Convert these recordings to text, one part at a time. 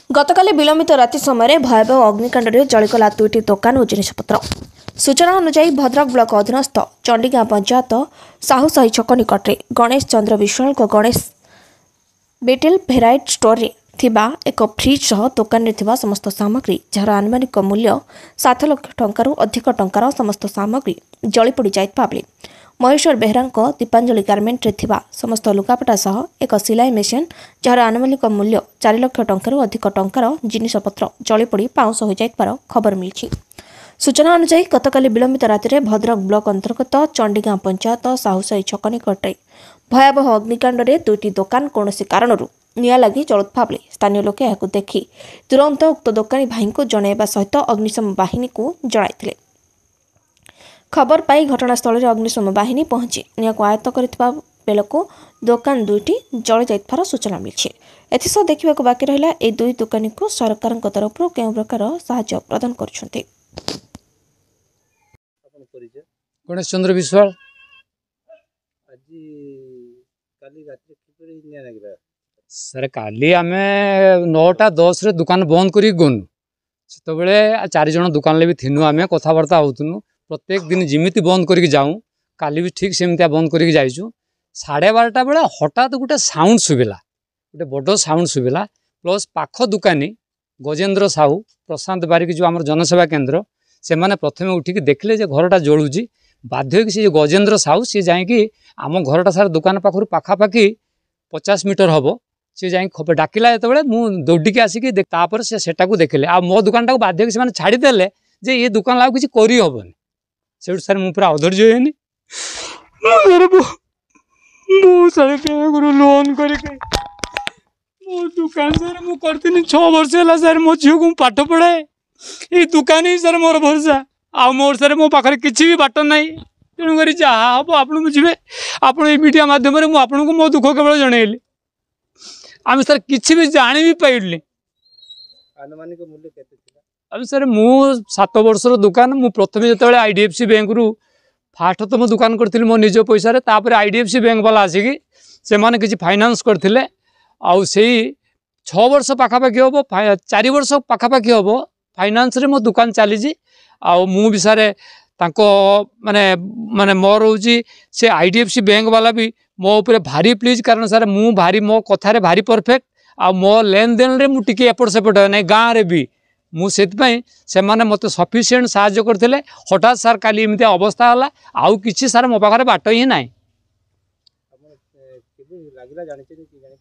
गतकाली विलंबित राति समय भयावह अग्निकांड में जलिगला 2टी दुकान और जिनिसपत्र। सूचना अनुसार भद्रक ब्लॉक अधीनस्थ चंडीगाँ पंचायत साहू साही छक निकट में गणेश चंद्र विश्वाल गणेश बेटेल भेराइट स्टोर रे थिबा एक फ्रिज सह दुकान रे थिबा समस्त सामग्री जार आनुमानिक मूल्य 7 लाख टंकार अधिक टंकार समस्त सामग्री जली पड़ जाइता बेले महेश्वर बेहरा दीपांजलि गारमेंट रे थिबा समस्त लुगापटा सह एक सिलाई मेसीन जार आनुमानिक मूल्य 4 लाख टंकार अधिक टंकार जिनिसपत्र जली पड़ पाउंस हो जाइतार खबर मिली। सूचना अनुसार गतकाली विलंबित राति भद्रक ब्लॉक अंतर्गत चंडीगाँ पंचायत साहुसाही छक निकट भयावह अग्निकांड में 2टी दुकान कौन कारण निआ लगी जलुवा बेले स्थानीय लोके यह देखि तुरंत उक्त दुकानी भाई को जनइबा सहित अग्निशम बाहिनी को जणाइथिले। खबर पाई घटनास्थल में अग्निशम बाहिनी पहुंची निआ को आयत्त करथिबा बेलको दुकान 2टी जली जाइथार सूचना मिली। एथिसह देखा बाकी रहा ए 2 दुकानी को सरकार तरफ केउ प्रकार सहायता प्रदान करछन्ते। गणेश चंद्र विश्वाल सर काली आम 9:10 रे दुकान बंद कर गनु से 4 जन दुकान भी थिनु आम कथबार्ता होतुनु प्रत्येक दिन जिमिति बंद करके जाऊँ काली भी ठीक सेमती बंद करके जाइछु 12:30 बेले हठात गोटे साउंड शुभिला गोटे बड़ साउंड शुभिला प्लस पाख दुकानी गजेन्द्र साहू प्रशांत बारिक जो आम जनसेवा केन्द्र से माने प्रथमे उठिक देखले जे घरटा जलुची बाध्य कि से गजेन्द्र साहू सी जाकि आम घरटा सार दुकान पाखर पाखापाखि 50 मीटर हम सी जा डाकिला जो मुझे दौड़िकी आसिक से सेटाକୁ देखिले आ मो दुकान टाक बाध्य से छाड़ीदे जे ये दुकान लाग किसी करहबनी से सर मुझे पूरा अधर्य होनी लोन कर दुकान सर मुझे 6 वर्ष है सर मो झील को पाठ पढ़ाए ये दुकान ही सर मोर भरोसा आ मोर सर मो पाखे किसी भी बाट ना तेणुक जहाँ हम आपको बुझे आप मीडिया मध्यम मुझे मो दुख केवल जनइली आम सर किसी भी जानी भी पाइली आनुमानिक मूल्य केते अब सर मु 7 वर्षर दुकान मु प्रथम जो IDFC बैंक रु फास्ट तो मो दुकान करी मो निज पैसा तापर IDFC बैंक वाला आसिक से माने किसी फाइनान्स करथिले आउ सेही 6 वर्ष पाखापाखि हम 4 वर्ष पाखापाखि हम फाइनान्स रे मो दुकान चली आउ मु भी सारे तांको माने माने मोर होची से IDFC बैंक वाला भी मो ऊपर भारी प्लीज कारण सर मु भारी मो कथारे भारी परफेक्ट आ मो लेन देन रे मु टिके एपट सेपट है ना गाँव रे भी मु सेतपई से माने मते सफिशिएंट साहाय्य करथिले हठात सर काली एमती अवस्था होला आउ किछि सर मो पाखरे बाट ही नाही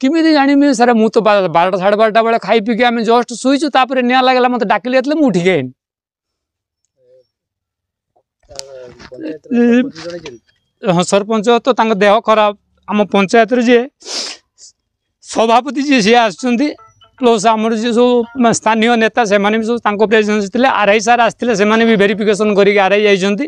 किमिति जानिमी सर मु तो 12 साढ़े 12 बेले खाई पी के आम जस्ट शुईचु तापर निया लागला मते डाकिले एतले मु उठिके हाँ सरपंच तो तांको देह खराब आम पंचायत जे सभापति जी सी आसुँच प्लस आमर जी सब स्थानीय नेता से भी सब प्रेजेन्स थे RI सार आसते से भी वेरिफिकेशन करके RI जाइछन्ति